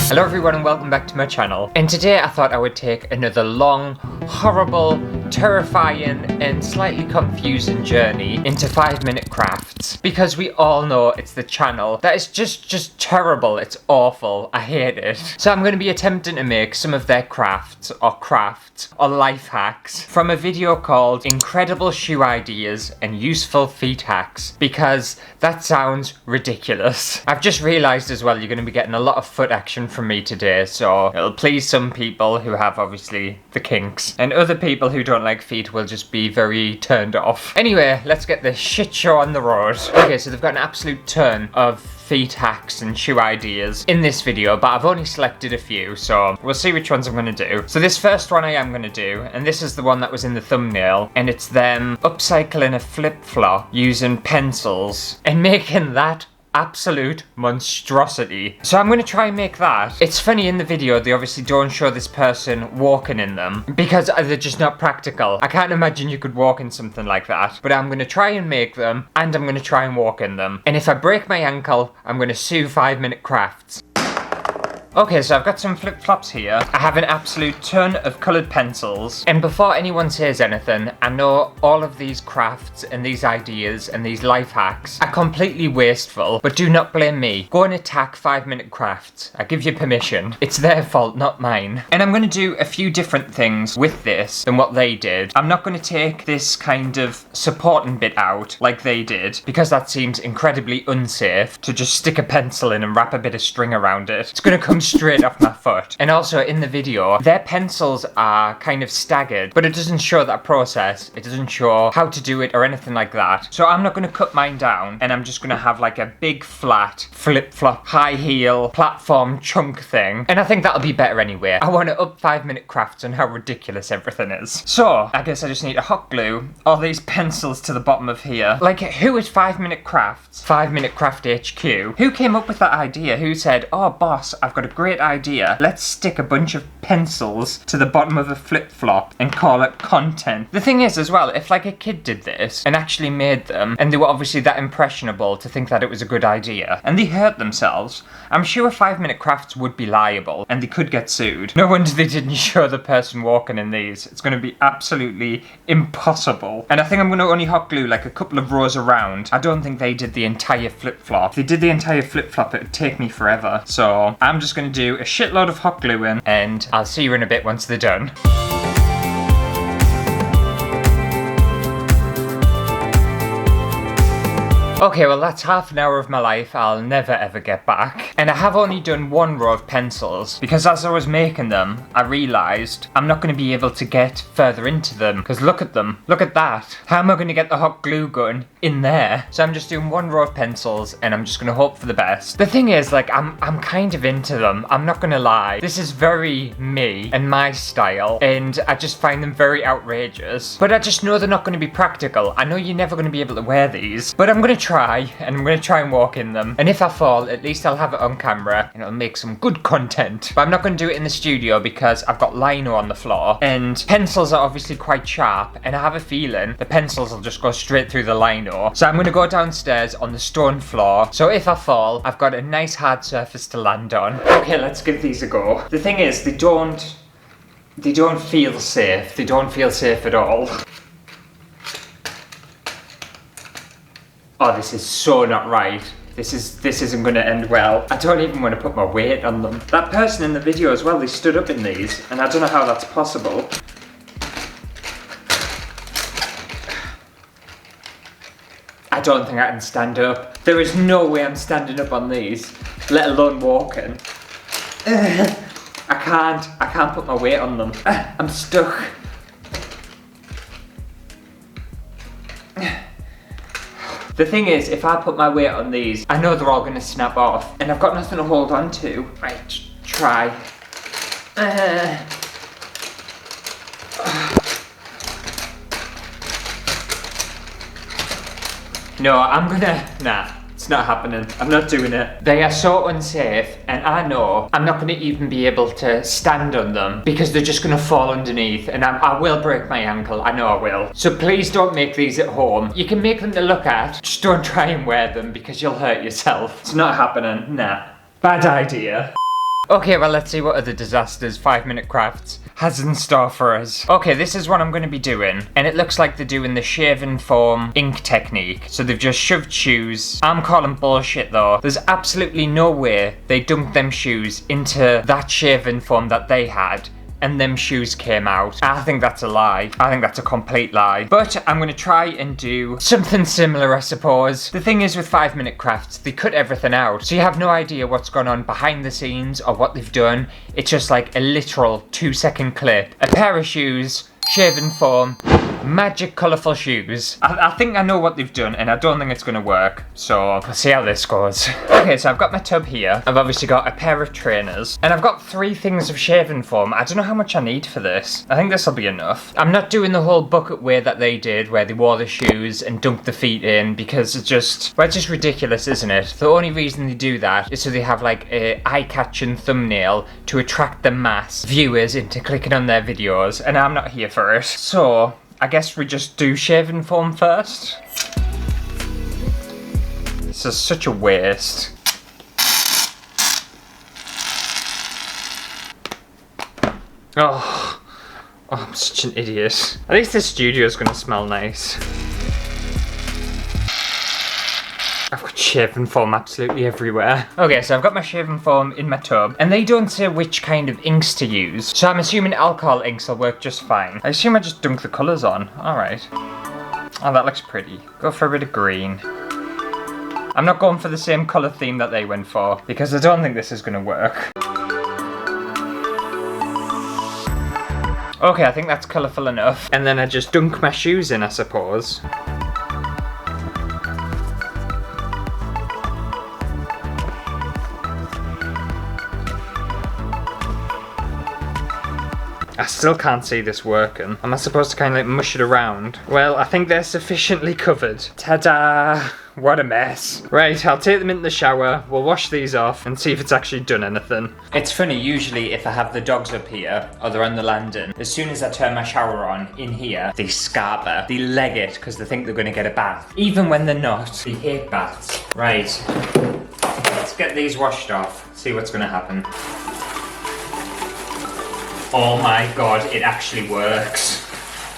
Hello everyone and welcome back to my channel. And today I thought I would take another long, horrible, terrifying and slightly confusing journey into 5-minute crafts. Because we all know it's the channel that is just terrible, it's awful, I hate it. So I'm going to be attempting to make some of their crafts or life hacks from a video called Incredible Shoe Ideas and Useful Feet Hacks. Because that sounds ridiculous. I've just realised as well you're going to be getting a lot of foot action from me today, so it'll please some people who have obviously the kinks, and other people who don't like feet will just be very turned off. Anyway, let's get this shit show on the road. Okay, so they've got an absolute ton of feet hacks and shoe ideas in this video, but I've only selected a few, so we'll see which ones I'm going to do. So this first one I am going to do, and this is the one that was in the thumbnail, and it's them upcycling a flip-flop using pencils and making that absolute monstrosity. So I'm going to try and make that. It's funny, in the video they obviously don't show this person walking in them because they're just not practical. I can't imagine you could walk in something like that, but I'm going to try and make them, and I'm going to try and walk in them. And if I break my ankle, I'm going to sue 5-minute crafts. Okay, so I've got some flip-flops here. I have an absolute ton of coloured pencils. And before anyone says anything, I know all of these crafts and these ideas and these life hacks are completely wasteful, but do not blame me. Go and attack 5-minute crafts. I give you permission. It's their fault, not mine. And I'm going to do a few different things with this than what they did. I'm not going to take this kind of supporting bit out like they did, because that seems incredibly unsafe to just stick a pencil in and wrap a bit of string around it. It's going to come straight off my foot. And also in the video, their pencils are kind of staggered, but it doesn't show that process. It doesn't show how to do it or anything like that. So I'm not going to cut mine down, and I'm just going to have like a big flat flip-flop high heel platform chunk thing. And I think that'll be better anyway. I want to up 5-minute crafts on how ridiculous everything is. So I guess I just need to hot glue all these pencils to the bottom of here. Like, who is 5-minute crafts? 5-minute craft HQ? Who came up with that idea? Who said, oh boss, I've got a great idea. Let's stick a bunch of pencils to the bottom of a flip-flop and call it content. The thing is as well, if like a kid did this and actually made them, and they were obviously that impressionable to think that it was a good idea, and they hurt themselves, I'm sure 5-minute crafts would be liable and they could get sued. No wonder they didn't show the person walking in these. It's going to be absolutely impossible. And I think I'm going to only hot glue like a couple of rows around. I don't think they did the entire flip-flop. If they did the entire flip-flop, it would take me forever. So I'm just going to do a shitload of hot gluing, and I'll see you in a bit once they're done. Okay, well that's half an hour of my life I'll never ever get back. And I have only done one row of pencils, because as I was making them, I realised I'm not going to be able to get further into them, because look at them, look at that. How am I going to get the hot glue gun in there? So I'm just doing one row of pencils, and I'm just going to hope for the best. The thing is, like, I'm kind of into them, I'm not going to lie. This is very me and my style, and I just find them very outrageous. But I just know they're not going to be practical. I know you're never going to be able to wear these, but I'm going to try, and I'm going to try and walk in them. And if I fall, at least I'll have it on camera and it'll make some good content. But I'm not going to do it in the studio because I've got lino on the floor, and pencils are obviously quite sharp, and I have a feeling the pencils will just go straight through the lino. So I'm going to go downstairs on the stone floor, so if I fall, I've got a nice hard surface to land on. Okay, let's give these a go. The thing is, they don't feel safe. They don't feel safe at all. Oh, this is so not right. This isn't going to end well. I don't even want to put my weight on them. That person in the video as well, they stood up in these, and I don't know how that's possible. I don't think I can stand up. There is no way I'm standing up on these, let alone walking. I can't put my weight on them. I'm stuck. The thing is, if I put my weight on these, I know they're all going to snap off, and I've got nothing to hold on to. Right, try. No, I'm gonna, nah, It's not happening. I'm not doing it. They are so unsafe, and I know I'm not going to even be able to stand on them because they're just going to fall underneath, and I will break my ankle. I know I will. So please don't make these at home. You can make them to look at, just don't try and wear them because you'll hurt yourself. It's not happening. Nah. Bad idea. Okay, well, let's see what other disasters 5 Minute Crafts has in store for us. Okay, this is what I'm going to be doing, and it looks like they're doing the shaven foam ink technique. So they've just shoved shoes. I'm calling bullshit though. There's absolutely no way they dunked them shoes into that shaven foam that they had, and them shoes came out. I think that's a lie. I think that's a complete lie. But I'm gonna try and do something similar, I suppose. The thing is with 5 Minute Crafts, they cut everything out. So you have no idea what's gone on behind the scenes or what they've done. It's just like a literal 2-second clip. A pair of shoes, shaven foam, magic colourful shoes. I think I know what they've done, and I don't think it's gonna work, so we'll see how this goes. Okay, so I've got my tub here. I've obviously got a pair of trainers, and I've got 3 things of shaven foam. I don't know how much I need for this. I think this will be enough. I'm not doing the whole bucket way that they did, where they wore the shoes and dunked the feet in, because it's just, well, it's just ridiculous, isn't it? The only reason they do that is so they have like a eye-catching thumbnail to attract the mass viewers into clicking on their videos, and I'm not here for it. So I guess we just do shaven foam first. This is such a waste. Oh, I'm such an idiot. At least the studio is gonna smell nice. I've got shaven foam absolutely everywhere. Okay, so I've got my shaven foam in my tub, and they don't say which kind of inks to use. So I'm assuming alcohol inks will work just fine. I assume I just dunk the colours on. Alright. Oh, that looks pretty. Go for a bit of green. I'm not going for the same colour theme that they went for, because I don't think this is going to work. Okay, I think that's colourful enough. And then I just dunk my shoes in, I suppose. I still can't see this working. Am I supposed to kind of like mush it around? Well, I think they're sufficiently covered. Ta-da! What a mess. Right, I'll take them into the shower, we'll wash these off and see if it's actually done anything. It's funny, usually if I have the dogs up here, or they're on the landing, as soon as I turn my shower on in here, they scarper. They leg it because they think they're going to get a bath. Even when they're not, they hate baths. Right, let's get these washed off, see what's going to happen. Oh my god, it actually works.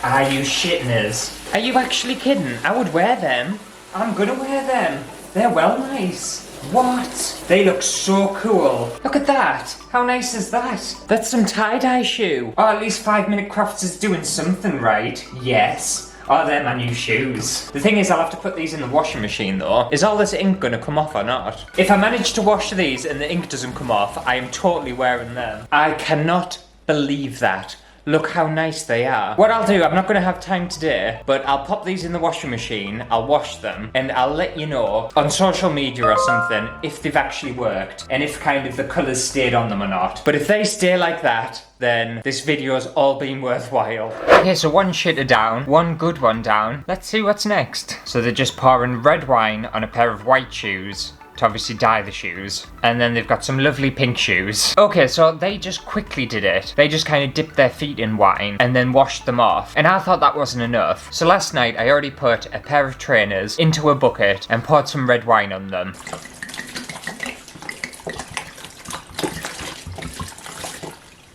Are you shitting us? Are you actually kidding? I would wear them. I'm gonna wear them. They're well nice. What? They look so cool. Look at that. How nice is that? That's some tie-dye shoe. Or at least 5 Minute Crafts is doing something right. Yes. Oh, they're my new shoes. The thing is, I'll have to put these in the washing machine though. Is all this ink gonna come off or not? If I manage to wash these and the ink doesn't come off, I am totally wearing them. I cannot believe that. Look how nice they are. What I'll do, I'm not going to have time today, but I'll pop these in the washing machine, I'll wash them, and I'll let you know on social media or something if they've actually worked, and if kind of the colours stayed on them or not. But if they stay like that, then this video's all been worthwhile. Okay, so one shitter down, one good one down. Let's see what's next. So they're just pouring red wine on a pair of white shoes to obviously dye the shoes, and then they've got some lovely pink shoes. Okay, so they just quickly did it. They just kind of dipped their feet in wine and then washed them off, and I thought that wasn't enough. So last night I already put a pair of trainers into a bucket and poured some red wine on them.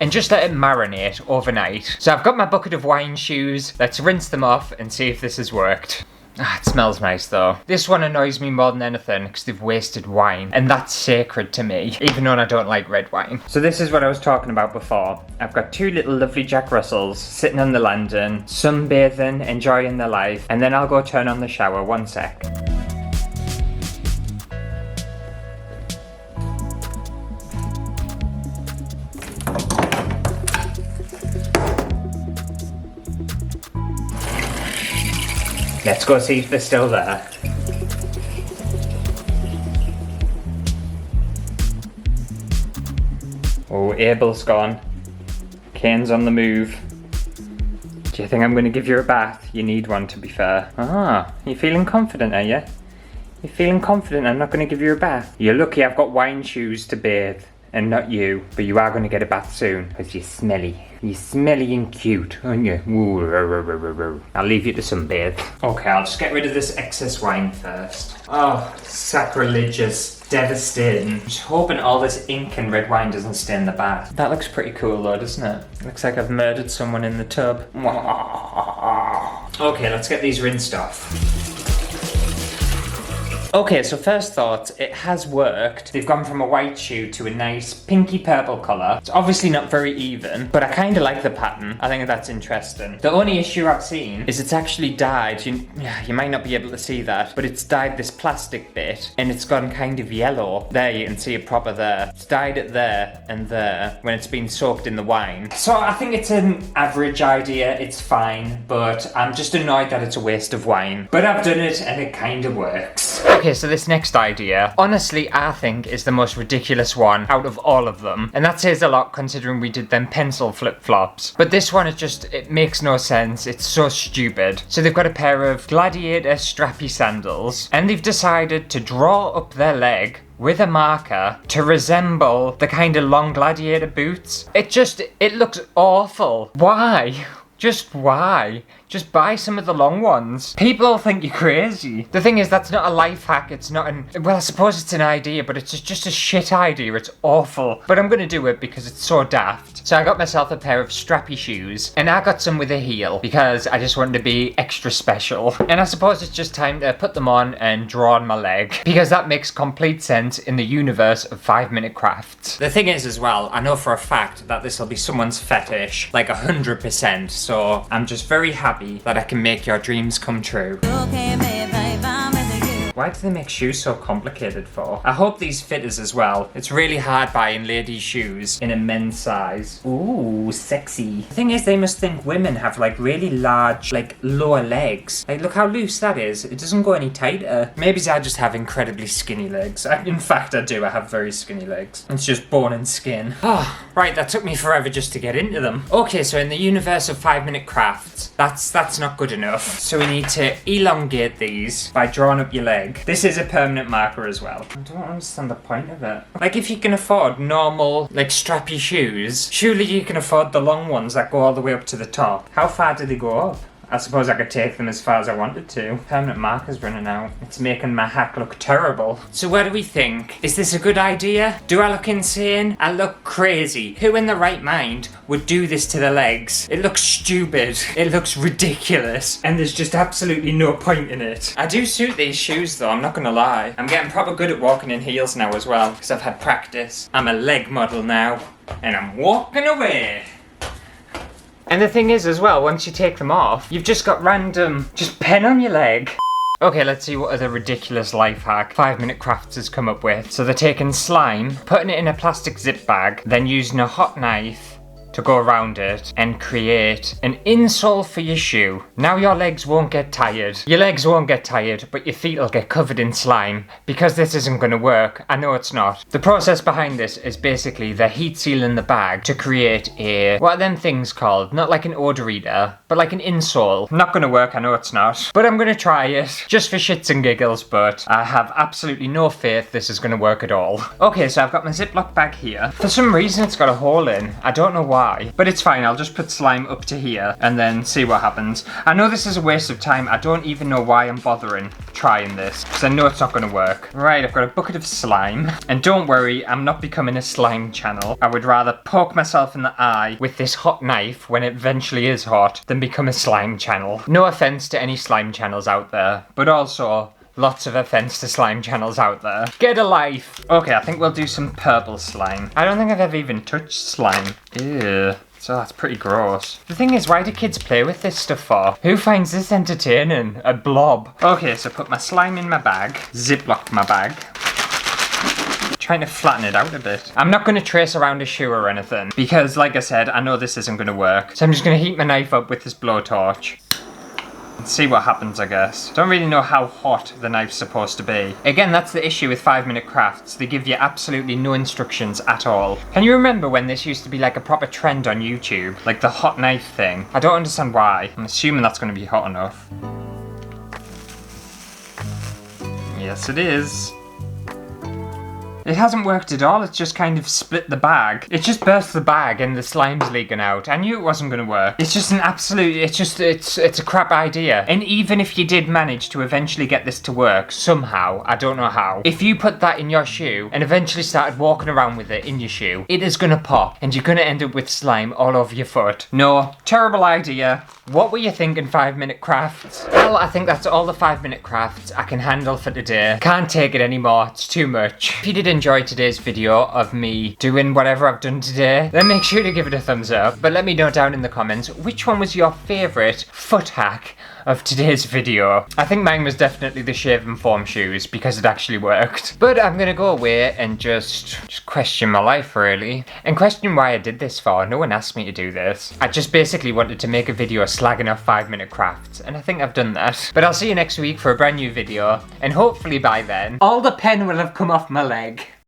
And just let it marinate overnight. So I've got my bucket of wine shoes. Let's rinse them off and see if this has worked. Ah, it smells nice though. This one annoys me more than anything because they've wasted wine, and that's sacred to me, even though I don't like red wine. So this is what I was talking about before. I've got 2 little lovely Jack Russells sitting on the landing, sunbathing, enjoying their life, and then I'll go turn on the shower. One sec. Let's go see if they're still there. Oh, Abel's gone. Kane's on the move. Do you think I'm going to give you a bath? You need one, to be fair. Ah, you feeling confident, are you? You feeling confident I'm not going to give you a bath? You're lucky I've got wine shoes to bathe. And not you, but you are going to get a bath soon, because you're smelly. You're smelly and cute, aren't you? Ooh, I'll leave you to sunbathe. Okay, I'll just get rid of this excess wine first. Oh, sacrilegious, devastating. Just hoping all this ink and red wine doesn't stain the bath. That looks pretty cool though, doesn't it? Looks like I've murdered someone in the tub. Okay, let's get these rinsed off. Okay, so first thoughts, it has worked. They've gone from a white shoe to a nice pinky purple colour. It's obviously not very even, but I kind of like the pattern. I think that's interesting. The only issue I've seen is it's actually dyed. You might not be able to see that, but it's dyed this plastic bit and it's gone kind of yellow. There, you can see it proper there. It's dyed it there and there when it's been soaked in the wine. So I think it's an average idea. It's fine, but I'm just annoyed that it's a waste of wine. But I've done it and it kind of works. Okay, so this next idea, honestly, I think is the most ridiculous one out of all of them. And that says a lot considering we did them pencil flip-flops. But this one is just, it makes no sense. It's so stupid. So they've got a pair of gladiator strappy sandals and they've decided to draw up their leg with a marker to resemble the kind of long gladiator boots. It looks awful. Why? Just why? Just buy some of the long ones. People think you're crazy. The thing is, that's not a life hack. It's not well, I suppose it's an idea, but it's just a shit idea. It's awful. But I'm gonna do it because it's so daft. So I got myself a pair of strappy shoes, and I got some with a heel because I just wanted to be extra special. And I suppose it's just time to put them on and draw on my leg because that makes complete sense in the universe of 5-minute crafts. The thing is as well, I know for a fact that this will be someone's fetish, like 100%. So I'm just very happy that I can make your dreams come true. Why do they make shoes so complicated for? I hope these fit us as well. It's really hard buying ladies' shoes in a men's size. Ooh, sexy. The thing is, they must think women have like really large, like lower legs. Like, look how loose that is. It doesn't go any tighter. Maybe I just have incredibly skinny legs. In fact, I do. I have very skinny legs. It's just bone and skin. Oh, right. That took me forever just to get into them. Okay, so in the universe of 5-minute crafts, that's not good enough. So we need to elongate these by drawing up your leg. This is a permanent marker as well. I don't understand the point of it. Like, if you can afford normal, like, strappy shoes, surely you can afford the long ones that go all the way up to the top. How far do they go up? I suppose I could take them as far as I wanted to. Permanent marker's running out. It's making my hack look terrible. So what do we think? Is this a good idea? Do I look insane? I look crazy. Who in the right mind would do this to the legs? It looks stupid. It looks ridiculous. And there's just absolutely no point in it. I do suit these shoes though, I'm not gonna lie. I'm getting proper good at walking in heels now as well, because I've had practice. I'm a leg model now, and I'm walking away. And the thing is as well, once you take them off, you've just got random, just pen on your leg. Okay, let's see what other ridiculous life hack 5-minute crafts has come up with. So they're taking slime, putting it in a plastic zip bag, then using a hot knife to go around it and create an insole for your shoe. Now your legs won't get tired. Your legs won't get tired, but your feet will get covered in slime. Because this isn't going to work, I know it's not. The process behind this is basically they're heat sealing the bag to create a, what are them things called? Not like an odor eater, but like an insole. Not going to work, I know it's not. But I'm going to try it, just for shits and giggles, but I have absolutely no faith this is going to work at all. Okay, so I've got my Ziploc bag here. For some reason it's got a hole in. I don't know why. But it's fine, I'll just put slime up to here and then see what happens. I know this is a waste of time. I don't even know why I'm bothering trying this, because I know it's not going to work. Right, I've got a bucket of slime. And don't worry, I'm not becoming a slime channel. I would rather poke myself in the eye with this hot knife when it eventually is hot than become a slime channel. No offense to any slime channels out there, but also lots of offense to slime channels out there. Get a life! Okay, I think we'll do some purple slime. I don't think I've ever even touched slime. Ew. So that's pretty gross. The thing is, why do kids play with this stuff for? Who finds this entertaining? A blob. Okay, so put my slime in my bag. Ziploc my bag. Trying to flatten it out a bit. I'm not going to trace around a shoe or anything because, like I said, I know this isn't going to work. So I'm just going to heat my knife up with this blowtorch. See what happens, I guess. Don't really know how hot the knife's supposed to be. Again, that's the issue with 5-minute crafts. They give you absolutely no instructions at all. Can you remember when this used to be like a proper trend on YouTube? Like the hot knife thing? I don't understand why. I'm assuming that's going to be hot enough. Yes, it is. It hasn't worked at all, it's just kind of split the bag. It just burst the bag and the slime's leaking out. I knew it wasn't gonna work. It's just an absolute, it's a crap idea. And even if you did manage to eventually get this to work, somehow, I don't know how, if you put that in your shoe and eventually started walking around with it in your shoe, it is gonna pop and you're gonna end up with slime all over your foot. No, terrible idea. What were you thinking, 5 Minute Crafts? Well, I think that's all the 5 Minute Crafts I can handle for today. Can't take it anymore, it's too much. If you did enjoy today's video of me doing whatever I've done today, then make sure to give it a thumbs up. But let me know down in the comments, which one was your favourite foot hack of today's video? I think mine was definitely the shaven foam shoes because it actually worked. But I'm gonna go away and just question my life really. And question why I did this for. No one asked me to do this. I just basically wanted to make a video slagging off 5 Minute Crafts, and I think I've done that. But I'll see you next week for a brand new video, and hopefully by then, all the pen will have come off my leg.